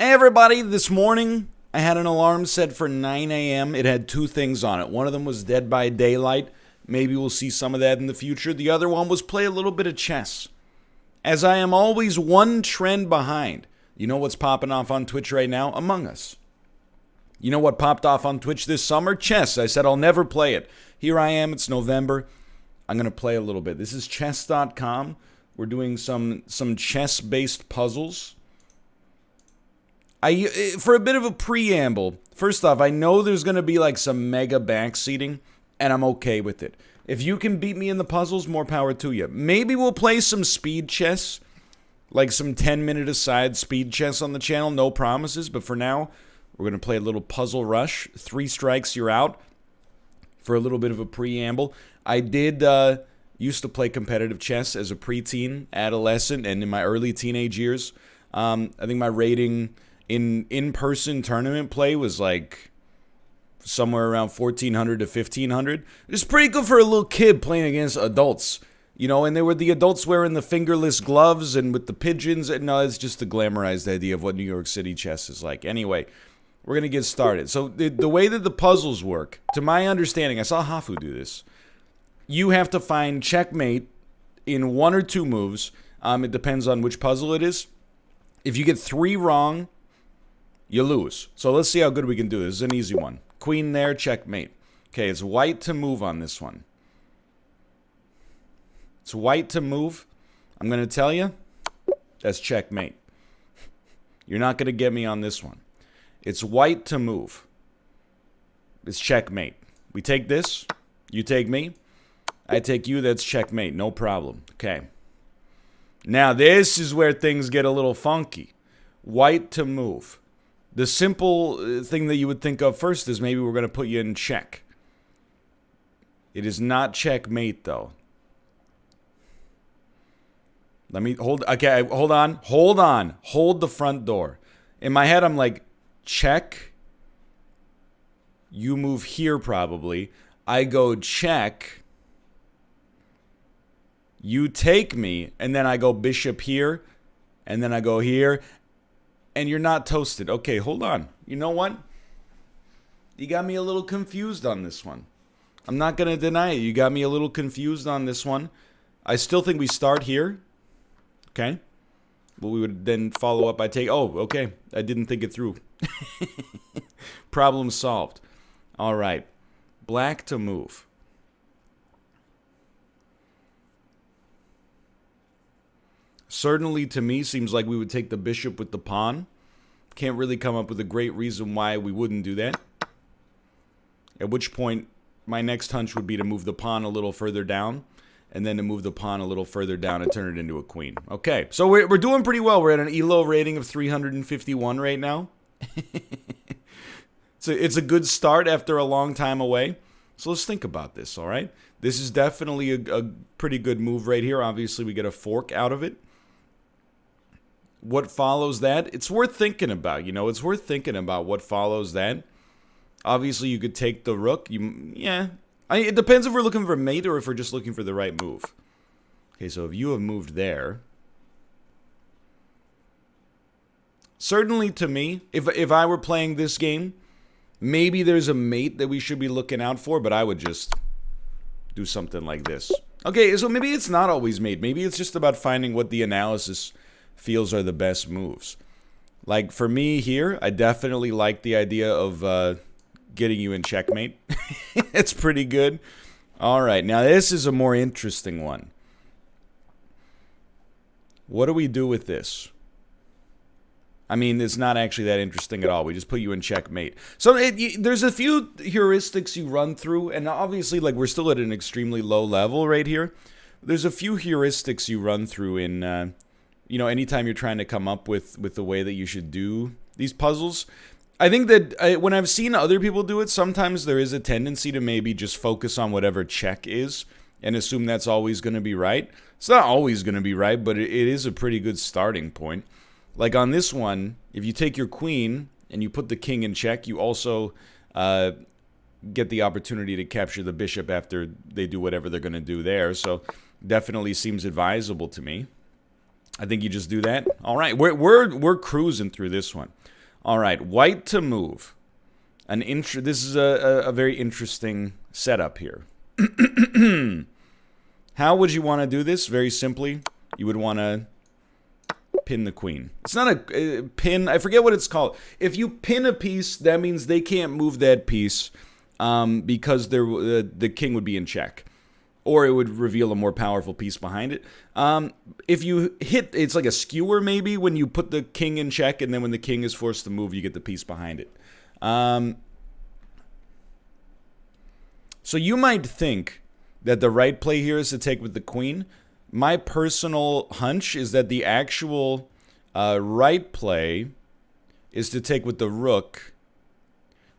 Hey everybody, this morning I had an alarm set for 9 a.m. It had two things on it. One of them was Dead by Daylight. Maybe we'll see some of that in the future. The other one was play a little bit of chess. As I am always one trend behind. You know what's popping off on Twitch right now? Among Us. You know what popped off on Twitch this summer? Chess. I said I'll never play it. Here I am, it's November. I'm going to play a little bit. This is chess.com. We're doing some chess-based puzzles. For a bit of a preamble, first off, I know there's going to be like some mega backseating, and I'm okay with it. If you can beat me in the puzzles, more power to you. Maybe we'll play some speed chess, like some 10-minute aside speed chess on the channel. No promises, but for now, we're going to play a little puzzle rush. 3 strikes, you're out. For a little bit of a preamble, I did used to play competitive chess as a preteen, adolescent, and in my early teenage years. I think my rating in-person tournament play was like somewhere around 1,400 to 1,500. It's pretty good for a little kid playing against adults, you know, and they were the adults wearing the fingerless gloves and with the pigeons. No, it's just a glamorized idea of what New York City chess is like. Anyway, we're going to get started. So the way that the puzzles work, to my understanding, I saw Hafu do this. You have to find checkmate in 1 or 2 moves. It depends on which puzzle it is. If you get 3 wrong, you lose. So let's see how good we can do. This is an easy one. Queen there, checkmate. Okay, it's white to move on this one. It's white to move. I'm going to tell you, that's checkmate. You're not going to get me on this one. It's white to move. It's checkmate. We take this. You take me. I take you. That's checkmate. No problem. Okay. Now this is where things get a little funky. White to move. The simple thing that you would think of first is maybe we're going to put you in check. It is not checkmate, though. Let me hold. Okay, hold on. Hold on. Hold the front door. In my head, I'm like, check. You move here, probably. I go check. You take me, and then I go bishop here, and then I go here. And you're not toasted. Okay, hold on. You know what? You got me a little confused on this one. I'm not going to deny it. You got me a little confused on this one. I still think we start here. Okay. Well, we would then follow up by take... Oh, okay. I didn't think it through. Problem solved. All right. Black to move. Certainly, to me, seems like we would take the bishop with the pawn. Can't really come up with a great reason why we wouldn't do that. At which point, my next hunch would be to move the pawn a little further down, and then to move the pawn a little further down and turn it into a queen. Okay, so we're doing pretty well. We're at an ELO rating of 351 right now. It's a good start after a long time away. So let's think about this, all right? This is definitely a pretty good move right here. Obviously, we get a fork out of it. What follows that? It's worth thinking about, you know. It's worth thinking about what follows that. Obviously, you could take the rook. It depends if we're looking for a mate or if we're just looking for the right move. Okay, so if you have moved there. Certainly to me, if I were playing this game, maybe there's a mate that we should be looking out for, but I would just do something like this. Okay, so maybe it's not always mate. Maybe it's just about finding what the analysis feels are the best moves. Like for me here, I definitely like the idea of getting you in checkmate. It's pretty good. All right, now this is a more interesting one. What do we do with this? I mean, it's not actually that interesting at all. We just put you in checkmate. So there's a few heuristics you run through, and obviously, like, we're still at an extremely low level right here. There's a few heuristics you run through in, anytime you're trying to come up with the way that you should do these puzzles. I think that when I've seen other people do it, sometimes there is a tendency to maybe just focus on whatever check is and assume that's always going to be right. It's not always going to be right, but it is a pretty good starting point. Like on this one, if you take your queen and you put the king in check, you also get the opportunity to capture the bishop after they do whatever they're going to do there. So definitely seems advisable to me. I think you just do that. All right, we're cruising through this one. All right, white to move. This is a very interesting setup here. How would you want to do this? Very simply, you would want to pin the queen. It's not a pin. I forget what it's called. If you pin a piece, that means they can't move that piece because the king would be in check. Or it would reveal a more powerful piece behind it. If you hit, it's like a skewer maybe, when you put the king in check, and then when the king is forced to move, you get the piece behind it. So you might think that the right play here is to take with the queen. My personal hunch is that the actual right play is to take with the rook.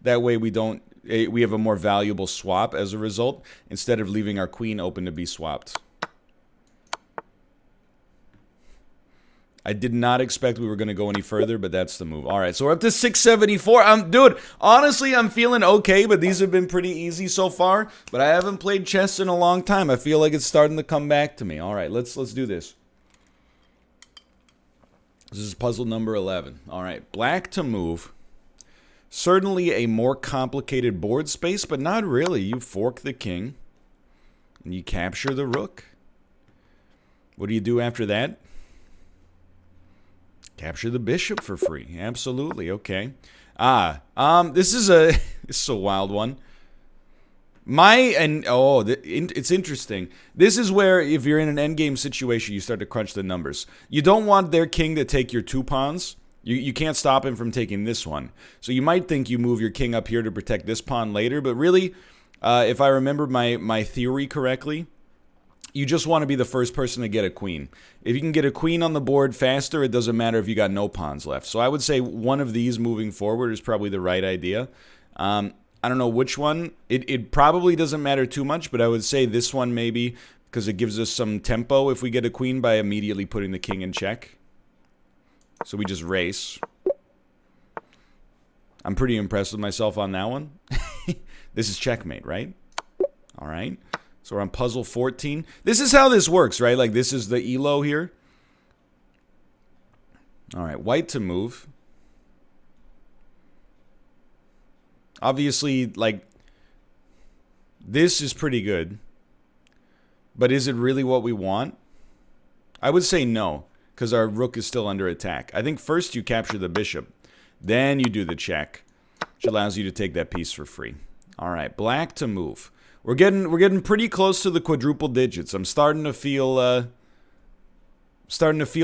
That way we have a more valuable swap as a result, instead of leaving our queen open to be swapped. I did not expect we were going to go any further, but that's the move. All right, so we're up to 674. Dude, honestly, I'm feeling okay, but these have been pretty easy so far. But I haven't played chess in a long time. I feel like it's starting to come back to me. All right, let's do this. This is puzzle number 11. All right, black to move. Certainly a more complicated board space, but not really. You fork the king, and you capture the rook. What do you do after that? Capture the bishop for free. Absolutely, okay. This is a wild one. It's interesting. This is where, if you're in an endgame situation, you start to crunch the numbers. You don't want their king to take your 2 pawns. You can't stop him from taking this one. So you might think you move your king up here to protect this pawn later, but really, if I remember my theory correctly, you just want to be the first person to get a queen. If you can get a queen on the board faster, it doesn't matter if you got no pawns left. So I would say one of these moving forward is probably the right idea. I don't know which one. It probably doesn't matter too much, but I would say this one maybe, because it gives us some tempo if we get a queen by immediately putting the king in check. So we just race. I'm pretty impressed with myself on that one. This is checkmate, right? All right. So we're on puzzle 14. This is how this works, right? Like, this is the elo here. All right, white to move. Obviously, like, this is pretty good. But is it really what we want? I would say no, because our rook is still under attack. I think first you capture the bishop. Then you do the check, which allows you to take that piece for free. All right, black to move. We're getting pretty close to the quadruple digits. I'm starting to feel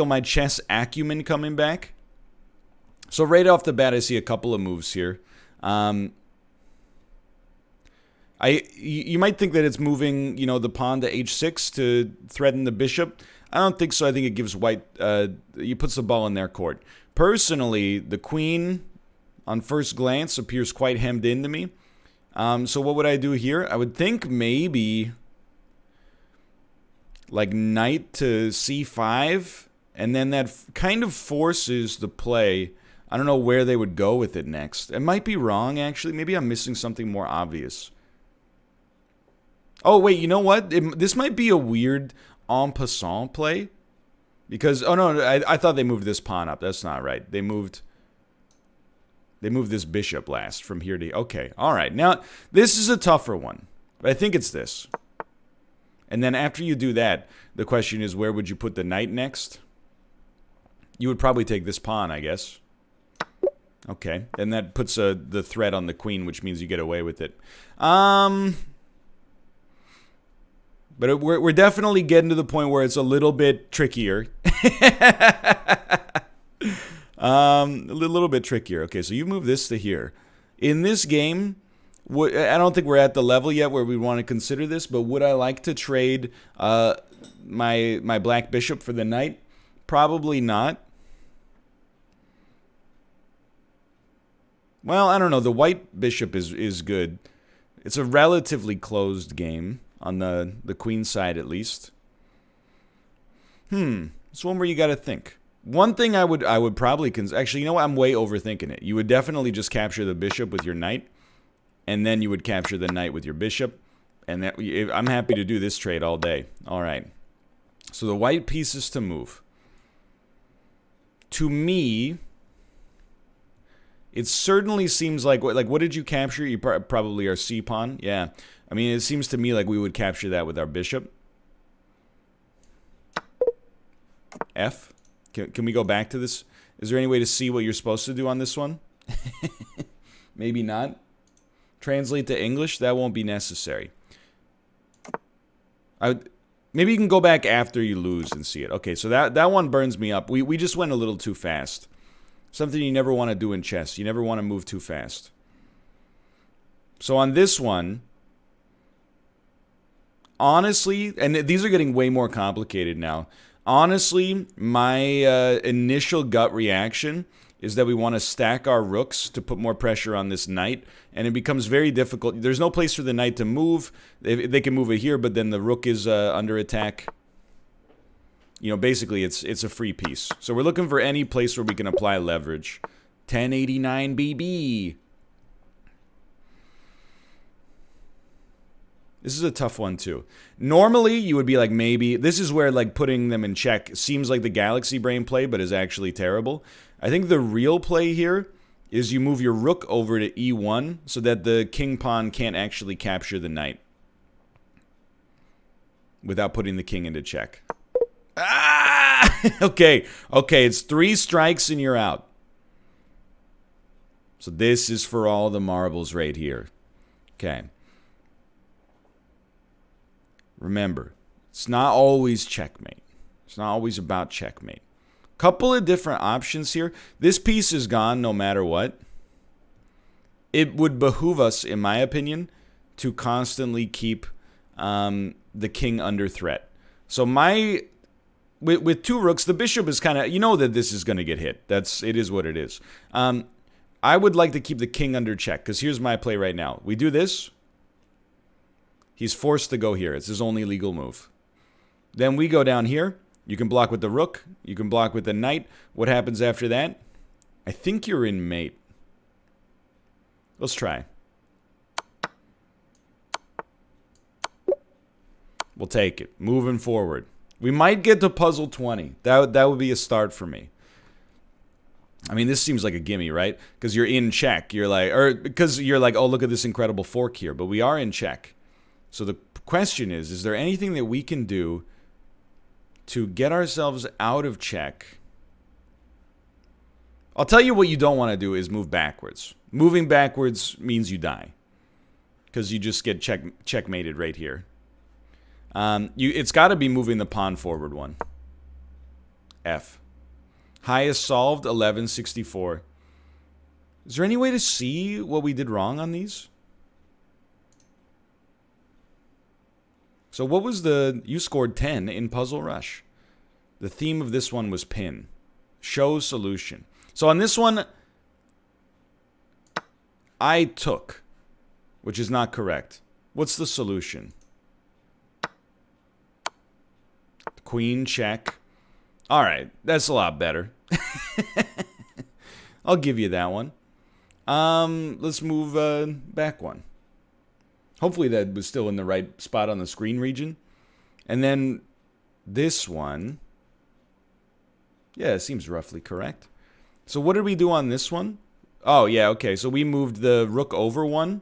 my chess acumen coming back. So right off the bat, I see a couple of moves here. You might think that it's moving, the pawn to h6 to threaten the bishop. I don't think so. I think it gives white, you puts the ball in their court. Personally, the queen, on first glance, appears quite hemmed into me. So what would I do here? I would think maybe like knight to c5, and then that kind of forces the play. I don't know where they would go with it next. It might be wrong, actually. Maybe I'm missing something more obvious. Oh, wait, you know what? This might be a weird en passant play. Because, oh no, I thought they moved this pawn up. That's not right. They moved this bishop last from here to... Okay, all right. Now, this is a tougher one. But I think it's this. And then after you do that, the question is, where would you put the knight next? You would probably take this pawn, I guess. Okay, and that puts the threat on the queen, which means you get away with it. But we're definitely getting to the point where it's a little bit trickier. A little bit trickier. Okay, so you move this to here. In this game, I don't think we're at the level yet where we want to consider this, but would I like to trade my black bishop for the knight? Probably not. Well, I don't know. The white bishop is good. It's a relatively closed game on the queen side, at least. It's one where you got to think. One thing I would probably actually, you know what? I'm way overthinking it. You would definitely just capture the bishop with your knight, and then you would capture the knight with your bishop, and I'm happy to do this trade all day. All right. So the white piece is to move. to me, it certainly seems like what did you capture? You probably our C pawn. Yeah. I mean, it seems to me like we would capture that with our bishop. F. Can we go back to this? Is there any way to see what you're supposed to do on this one? Maybe not. Translate to English? That won't be necessary. Maybe you can go back after you lose and see it. Okay, so that one burns me up. We just went a little too fast. Something you never want to do in chess. You never want to move too fast. So on this one, honestly, and these are getting way more complicated now. Honestly, my initial gut reaction is that we want to stack our rooks to put more pressure on this knight, and it becomes very difficult. There's no place for the knight to move. They can move it here, but then the rook is under attack. You know, basically, it's a free piece. So we're looking for any place where we can apply leverage. 1089 BB. This is a tough one, too. Normally, you would be like, maybe. This is where, like, putting them in check seems like the galaxy brain play, but is actually terrible. I think the real play here is you move your rook over to E1 so that the king pawn can't actually capture the knight without putting the king into check. Ah! Okay, it's 3 strikes and you're out. So this is for all the marbles right here. Okay. Remember, it's not always checkmate. It's not always about checkmate. Couple of different options here. This piece is gone no matter what. It would behoove us, in my opinion, to constantly keep the king under threat. So with 2 rooks, the bishop is kind of, you know that this is going to get hit. It is what it is. I would like to keep the king under check, because here's my play right now. We do this. He's forced to go here. It's his only legal move. Then we go down here. You can block with the rook. You can block with the knight. What happens after that? I think you're in mate. Let's try. We'll take it. Moving forward. We might get to puzzle 20. That would be a start for me. I mean, this seems like a gimme, right? Because you're in check. You're like, or because you're like, oh, look at this incredible fork here. But we are in check. So the question is there anything that we can do to get ourselves out of check? I'll tell you what you don't want to do is move backwards. Moving backwards means you die. Because you just get checkmated right here. It's got to be moving the pawn forward one. F. Highest solved, 1164. Is there any way to see what we did wrong on these? So what was you scored 10 in Puzzle Rush. The theme of this one was pin. Show solution. So on this one, I took, which is not correct. What's the solution? Queen check. All right, that's a lot better. I'll give you that one. Let's move back one. Hopefully that was still in the right spot on the screen region. And then this one. Yeah, it seems roughly correct. So what did we do on this one? Oh, yeah, okay. So we moved the rook over one.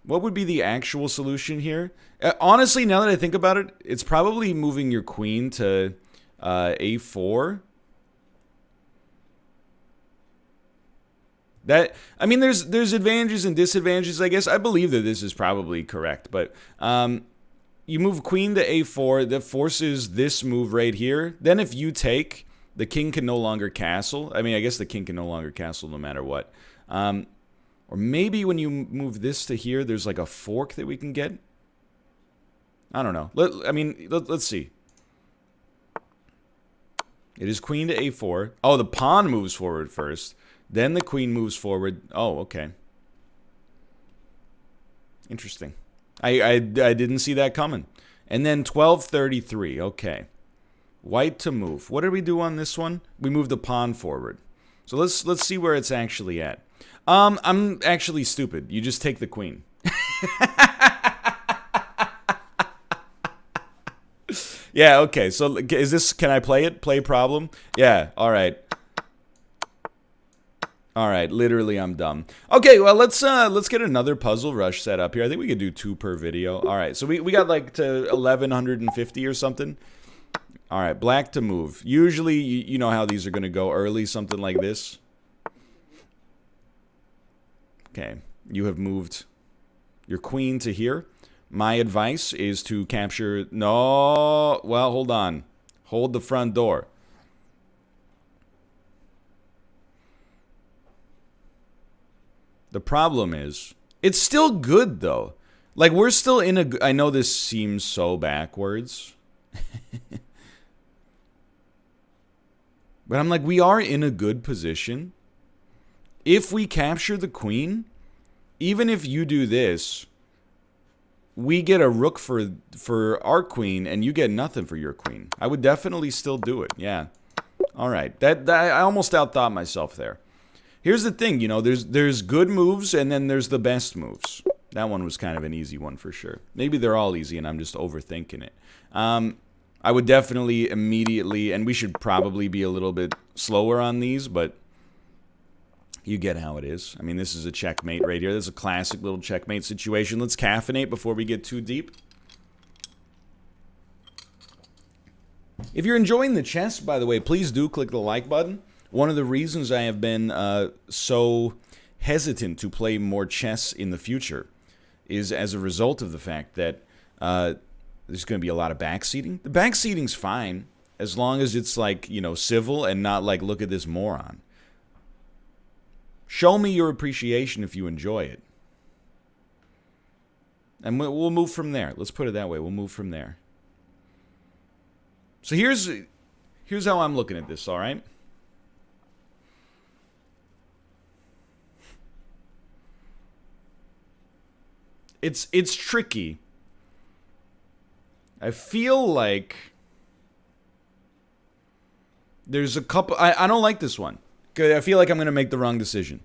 What would be the actual solution here? Honestly, now that I think about it, it's probably moving your queen to a4. I mean, there's advantages and disadvantages, I guess. I believe that this is probably correct, but you move queen to a4. That forces this move right here. Then if you take, the king can no longer castle. I mean, I guess the king can no longer castle no matter what. Or maybe when you move this to here, there's like a fork that we can get. I don't know. Let's see. It is queen to a4. Oh, the pawn moves forward first. Then the queen moves forward. Oh, okay. Interesting. I didn't see that coming. And then 1233. Okay. White to move. What did we do on this one? We moved the pawn forward. So let's see where it's actually at. I'm actually stupid. You just take the queen. Yeah, okay. So is this, can I play it? Play problem? Yeah, all right. All right, literally I'm dumb. Okay, well, let's get another puzzle rush set up here. I think we could do 2 per video. All right, so we got like to 1150 or something. All right, black to move. Usually, you know how these are going to go early, something like this. Okay, you have moved your queen to here. My advice is to capture... No, well, hold on. Hold the front door. The problem is, it's still good, though. Like, we're still in a... I know this seems so backwards. But I'm like, we are in a good position. If we capture the queen, even if you do this, we get a rook for our queen, and you get nothing for your queen. I would definitely still do it, yeah. All right, that I almost outthought myself there. Here's the thing, you know, there's good moves, and then there's the best moves. That one was kind of an easy one for sure. Maybe they're all easy, and I'm just overthinking it. I would definitely immediately, and we should probably be a little bit slower on these, but you get how it is. I mean, this is a checkmate right here. This is a classic little checkmate situation. Let's caffeinate before we get too deep. If you're enjoying the chess, by the way, please do click the like button. One of the reasons I have been so hesitant to play more chess in the future is as a result of the fact that there's going to be a lot of backseating. The backseating's fine as long as it's like, you know, civil and not like, look at this moron. Show me your appreciation if you enjoy it. And we'll move from there. Let's put it that way. We'll move from there. So here's how I'm looking at this, all right? It's tricky. I feel like there's a couple... I don't like this one. I feel like I'm going to make the wrong decision.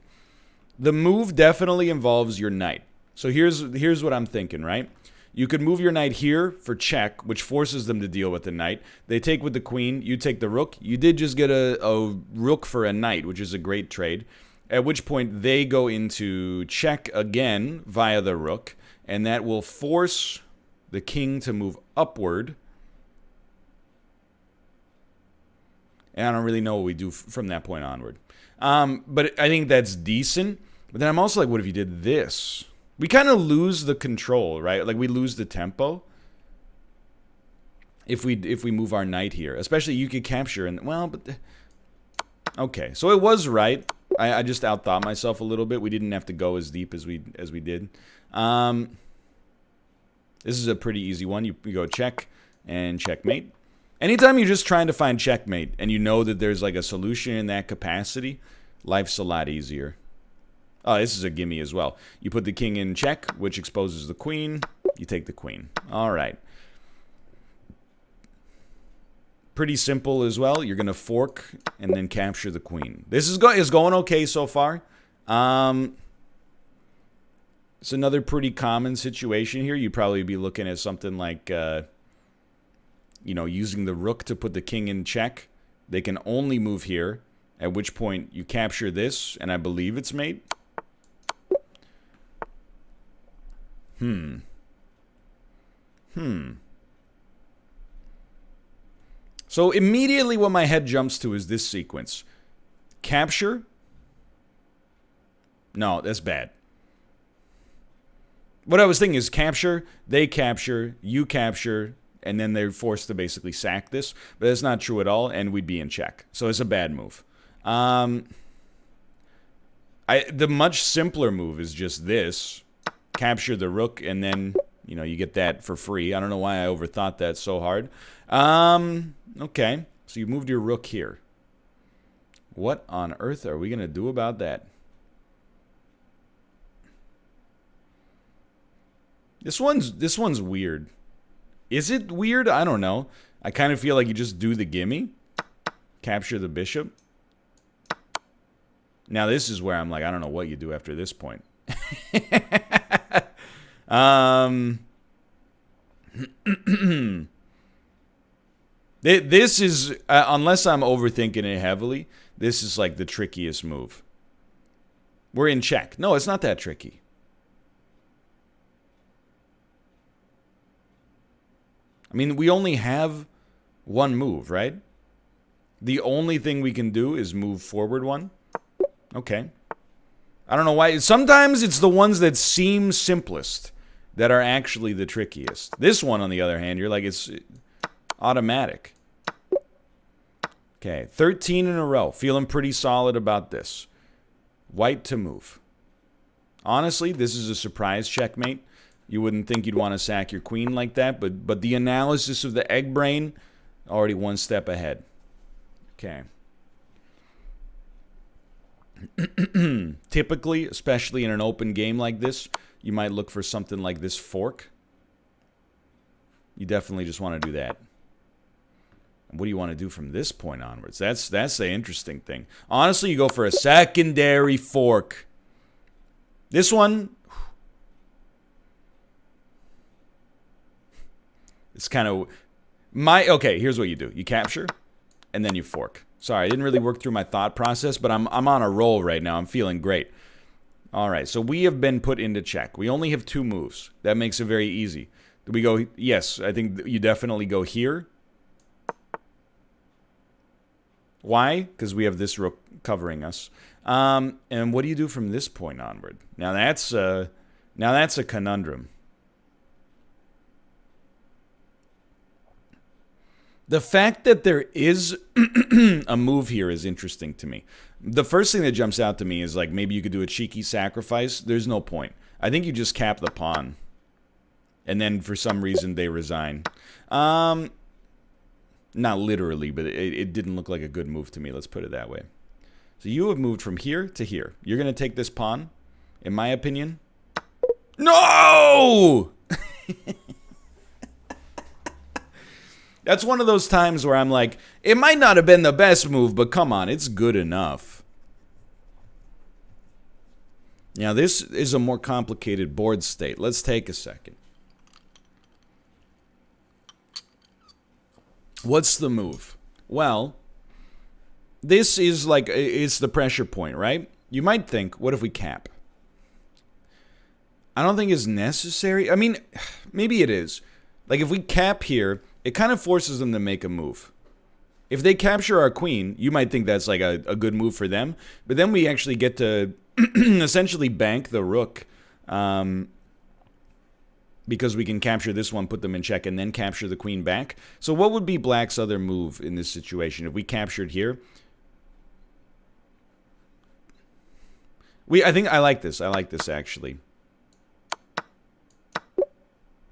The move definitely involves your knight. So here's what I'm thinking, right? You could move your knight here for check, which forces them to deal with the knight. They take with the queen. You take the rook. You did just get a rook for a knight, which is a great trade. At which point they go into check again via the rook, and that will force the king to move upward. And I don't really know what we do from that point onward. But I think that's decent. But then I'm also like, what if you did this? We kind of lose the control, right? Like, we lose the tempo if we move our knight here. Especially, you could capture and... Well, but... Okay, so it was right. I just outthought myself a little bit. We didn't have to go as deep as we did. This is a pretty easy one. You go check and checkmate. Anytime you're just trying to find checkmate and you know that there's like a solution in that capacity, life's a lot easier. Oh, this is a gimme as well. You put the king in check, which exposes the queen. You take the queen. All right. Pretty simple as well. You're going to fork and then capture the queen. This is going okay so far. It's another pretty common situation here. You'd probably be looking at something like... you know, using the rook to put the king in check. They can only move here, at which point you capture this, and I believe it's mate. So immediately what my head jumps to is this sequence. Capture. No, that's bad. What I was thinking is capture, they capture, you capture, and then they're forced to basically sack this. But that's not true at all, and we'd be in check. So it's a bad move. The much simpler move is just this. Capture the rook, and then, you know, you get that for free. I don't know why I overthought that so hard. Okay, so you moved your rook here. What on earth are we going to do about that? This one's weird. Is it weird? I don't know. I kind of feel like you just do the gimme. Capture the bishop. Now this is where I'm like, I don't know what you do after this point. This is, unless I'm overthinking it heavily, this is like the trickiest move. We're in check. No, it's not that tricky. I mean, we only have one move, right? The only thing we can do is move forward one. Okay. I don't know why. Sometimes it's the ones that seem simplest that are actually the trickiest. This one, on the other hand, you're like, it's automatic. Okay, 13 in a row. Feeling pretty solid about this. White to move. Honestly, this is a surprise checkmate. You wouldn't think you'd want to sack your queen like that, but the analysis of the egg brain, already one step ahead. Okay. Typically, especially in an open game like this, you might look for something like this fork. You definitely just want to do that. What do you want to do from this point onwards? That's the interesting thing. Honestly, you go for a secondary fork. This one, it's kind of okay, here's what you do. You capture and then you fork. Sorry, I didn't really work through my thought process, but I'm on a roll right now. I'm feeling great. All right, so we have been put into check. We only have 2 moves. That makes it very easy. Do we go? Yes, I think you definitely go here. Why? Because we have this rook covering us. And what do you do from this point onward? Now that's a conundrum. The fact that there is a move here is interesting to me. The first thing that jumps out to me is like maybe you could do a cheeky sacrifice. There's no point. I think you just cap the pawn. And then for some reason they resign. Not literally, but it didn't look like a good move to me. Let's put it that way. So you have moved from here to here. You're going to take this pawn, in my opinion. No! That's one of those times where I'm like, it might not have been the best move, but come on, it's good enough. Now, this is a more complicated board state. Let's take a second. What's the move? Well, this is like, it's the pressure point, right? You might think, what if we cap? I don't think it's necessary. I mean, maybe it is. Like, if we cap here, it kind of forces them to make a move. If they capture our queen, you might think that's like a good move for them. But then we actually get to essentially bank the rook. Because we can capture this one, put them in check, and then capture the queen back. So what would be black's other move in this situation? If we captured here. I think I like this. I like this, actually.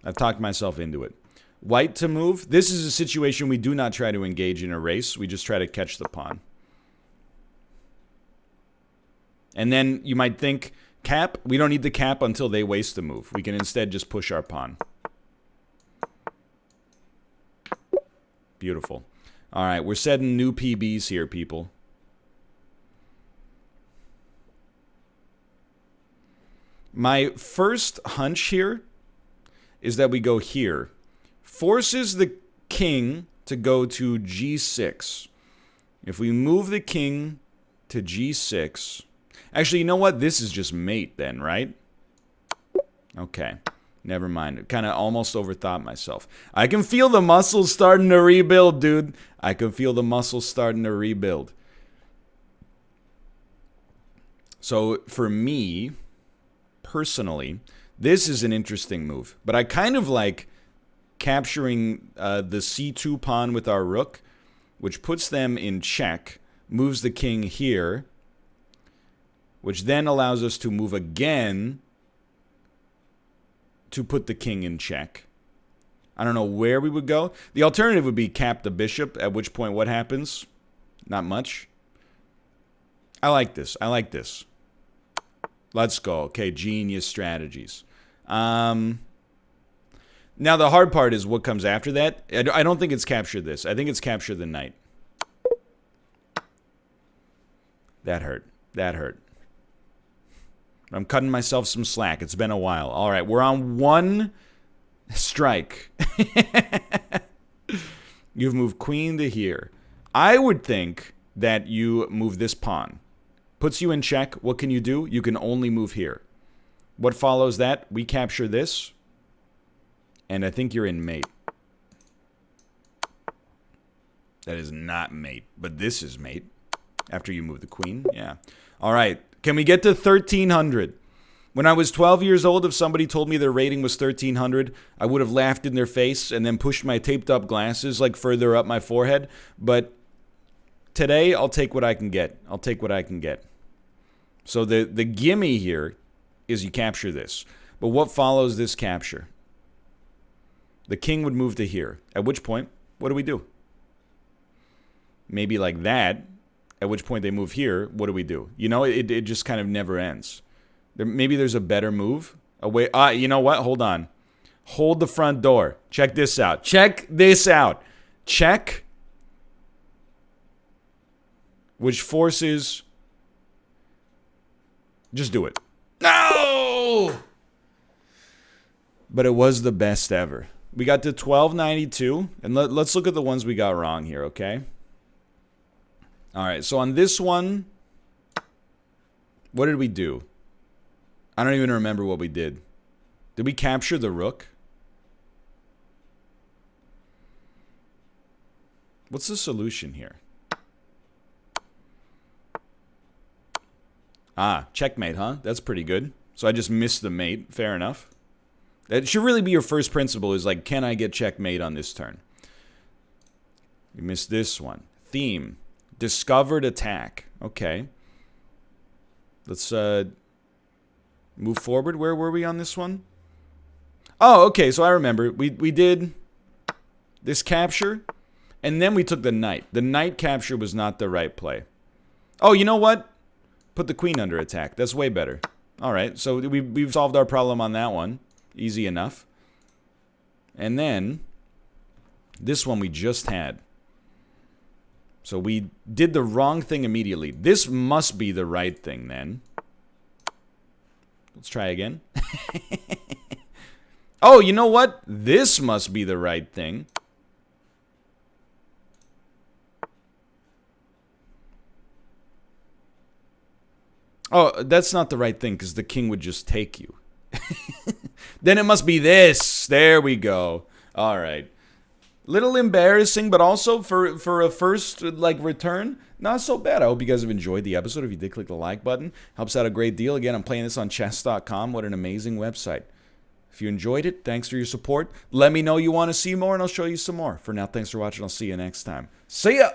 I've talked myself into it. White to move. This is a situation we do not try to engage in a race. We just try to catch the pawn. And then you might think, cap. We don't need the cap until they waste the move. We can instead just push our pawn. Beautiful. All right, we're setting new PBs here, people. My first hunch here is that we go here. Forces the king to go to g6. If we move the king to g6... Actually, you know what? This is just mate then, right? Okay. Never mind. Kind of almost overthought myself. I can feel the muscles starting to rebuild, dude. I can feel the muscles starting to rebuild. So, for me, personally, this is an interesting move. But I kind of like capturing the c2 pawn with our rook, which puts them in check, moves the king here, which then allows us to move again to put the king in check. I don't know where we would go. The alternative would be cap the bishop, at which point what happens? Not much. I like this. I like this. Let's go. Okay, genius strategies. Now, the hard part is what comes after that. I don't think it's capture this. I think it's capture the knight. That hurt. That hurt. I'm cutting myself some slack. It's been a while. All right, we're on one strike. You've moved queen to here. I would think that you move this pawn. Puts you in check. What can you do? You can only move here. What follows that? We capture this. And I think you're in mate. That is not mate, but this is mate. After you move the queen, yeah. All right, can we get to 1,300? When I was 12 years old, if somebody told me their rating was 1,300, I would have laughed in their face and then pushed my taped up glasses like further up my forehead. But today, I'll take what I can get. I'll take what I can get. So the gimme here is you capture this. But what follows this capture? The king would move to here. At which point, what do we do? Maybe like that. At which point they move here. What do we do? You know, it just kind of never ends. Maybe there's a better move. You know what? Hold on. Hold the front door. Check this out. Check this out. Check. Which forces... Just do it. No! But it was the best ever. We got to 1292. And let's look at the ones we got wrong here, okay? All right, so on this one, what did we do? I don't even remember what we did. Did we capture the rook? What's the solution here? Ah, checkmate, huh? That's pretty good. So I just missed the mate. Fair enough. That should really be your first principle is like, can I get checkmate on this turn? You missed this one. Theme. Discovered attack. Okay. Let's move forward. Where were we on this one? Oh, okay. So I remember. We did this capture, and then we took the knight. The knight capture was not the right play. Oh, you know what? Put the queen under attack. That's way better. All right. So we've solved our problem on that one. Easy enough. And then this one we just had. So we did the wrong thing immediately. This must be the right thing then. Let's try again. Oh, you know what? This must be the right thing. Oh, that's not the right thing because the king would just take you. Then it must be this. There we go. All right. Little embarrassing, but also for a first return, not so bad. I hope you guys have enjoyed the episode. If you did, click the like button. Helps out a great deal. Again, I'm playing this on chess.com. What an amazing website. If you enjoyed it, thanks for your support. Let me know you want to see more, and I'll show you some more. For now, thanks for watching. I'll see you next time. See ya!